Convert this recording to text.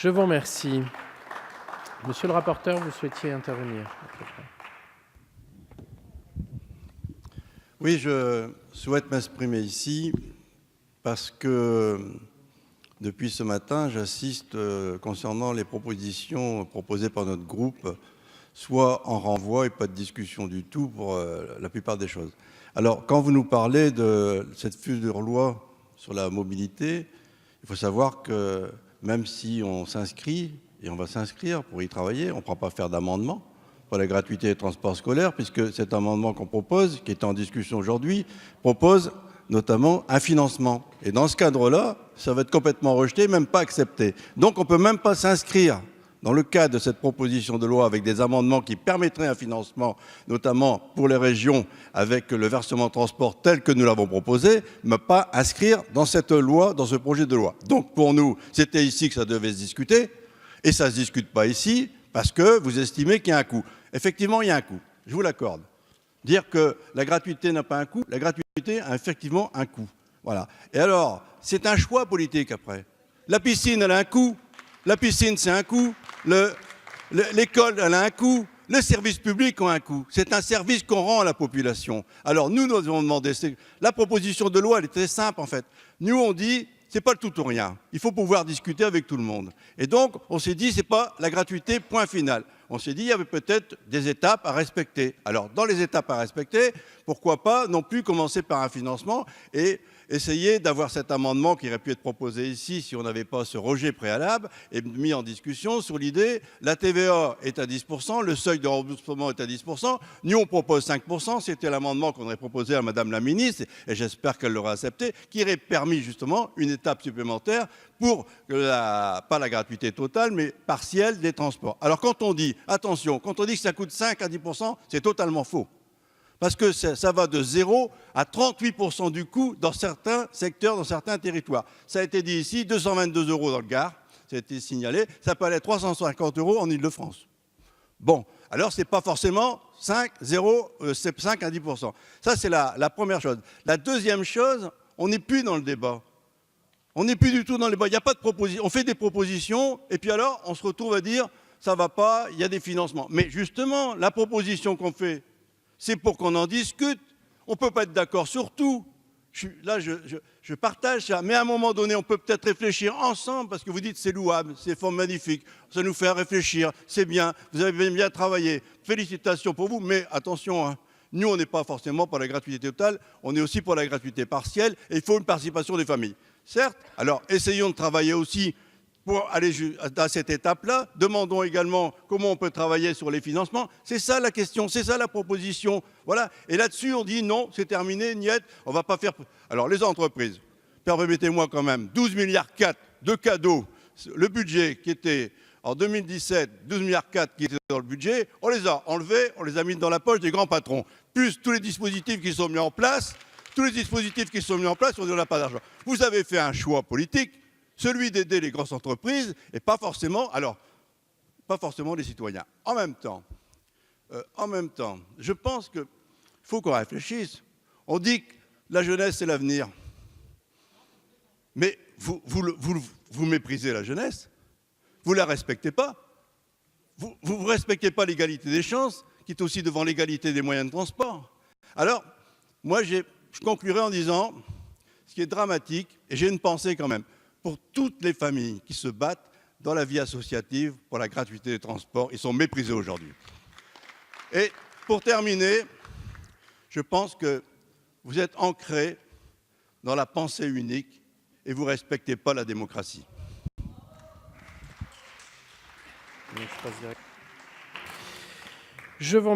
Je vous remercie. Monsieur le rapporteur, vous souhaitiez intervenir. Oui, je souhaite m'exprimer ici parce que depuis ce matin, j'assiste concernant les propositions proposées par notre groupe, soit en renvoi et pas de discussion du tout pour la plupart des choses. Alors, quand vous nous parlez de cette future loi sur la mobilité, il faut savoir que même si on s'inscrit, et on va s'inscrire pour y travailler, on ne pourra pas faire d'amendement pour la gratuité des transports scolaires, puisque cet amendement qu'on propose, qui est en discussion aujourd'hui, propose notamment un financement. Et dans ce cadre-là, ça va être complètement rejeté, même pas accepté. Donc on ne peut même pas s'inscrire dans le cadre de cette proposition de loi avec des amendements qui permettraient un financement, notamment pour les régions, avec le versement transport tel que nous l'avons proposé, mais pas inscrire dans cette loi, dans ce projet de loi. Donc pour nous, c'était ici que ça devait se discuter, et ça ne se discute pas ici, parce que vous estimez qu'il y a un coût. Effectivement, il y a un coût, je vous l'accorde. Dire que la gratuité n'a pas un coût, la gratuité a effectivement un coût. Voilà. Et alors, c'est un choix politique après. La piscine, elle a un coût. La piscine, c'est un coût. L'école, elle a un coût. Les services publics ont un coût. C'est un service qu'on rend à la population. Alors nous avons demandé, la proposition de loi, elle est très simple en fait. Nous, on dit, c'est pas le tout ou rien. Il faut pouvoir discuter avec tout le monde. Et donc, on s'est dit, c'est pas la gratuité, point final. On s'est dit, il y avait peut-être des étapes à respecter. Alors, dans les étapes à respecter, pourquoi pas non plus commencer par un financement et essayer d'avoir cet amendement qui aurait pu être proposé ici si on n'avait pas ce rejet préalable et mis en discussion sur l'idée, la TVA est à 10%, le seuil de remboursement est à 10%, nous on propose 5%, c'était l'amendement qu'on aurait proposé à Madame la Ministre, et j'espère qu'elle l'aura accepté, qui aurait permis justement une étape supplémentaire pour, pas la gratuité totale, mais partielle des transports. Alors quand on dit, attention, quand on dit que ça coûte 5 à 10%, c'est totalement faux. Parce que ça va de 0 à 38% du coût dans certains secteurs, dans certains territoires. Ça a été dit ici, 222 € dans le Gard, ça a été signalé, ça peut aller à 350 € en Île-de-France. Bon, alors ce n'est pas forcément 5 à 10%. Ça, c'est la première chose. La deuxième chose, on n'est plus dans le débat. On n'est plus du tout dans le débat. Il n'y a pas de proposition. On fait des propositions, et puis alors, on se retrouve à dire, ça ne va pas, il y a des financements. Mais justement, la proposition qu'on fait, c'est pour qu'on en discute. On ne peut pas être d'accord sur tout. Je partage ça. Mais à un moment donné, on peut peut-être réfléchir ensemble, parce que vous dites c'est louable, c'est fort magnifique, ça nous fait réfléchir, c'est bien, vous avez bien travaillé. Félicitations pour vous, mais attention, hein, nous, on n'est pas forcément pour la gratuité totale, on est aussi pour la gratuité partielle, et il faut une participation des familles. Certes, alors essayons de travailler aussi pour aller à cette étape-là. Demandons également comment on peut travailler sur les financements. C'est ça la question, c'est ça la proposition. Voilà. Et là-dessus, on dit non, c'est terminé, niet, on ne va pas faire... Alors, les entreprises, permettez-moi quand même, 12,4 milliards de cadeaux, le budget qui était en 2017, 12,4 milliards qui étaient dans le budget, on les a enlevés, on les a mis dans la poche des grands patrons. Plus tous les dispositifs qui sont mis en place, on n'en a pas d'argent. Vous avez fait un choix politique, celui d'aider les grosses entreprises et pas forcément les citoyens. En même temps, je pense qu'il faut qu'on réfléchisse. On dit que la jeunesse, c'est l'avenir. Mais vous méprisez la jeunesse. Vous ne la respectez pas. Vous ne respectez pas l'égalité des chances, qui est aussi devant l'égalité des moyens de transport. Alors, moi, je conclurai en disant, ce qui est dramatique, et j'ai une pensée quand même, pour toutes les familles qui se battent dans la vie associative pour la gratuité des transports, ils sont méprisés aujourd'hui. Et pour terminer, je pense que vous êtes ancrés dans la pensée unique et vous ne respectez pas la démocratie. Je vous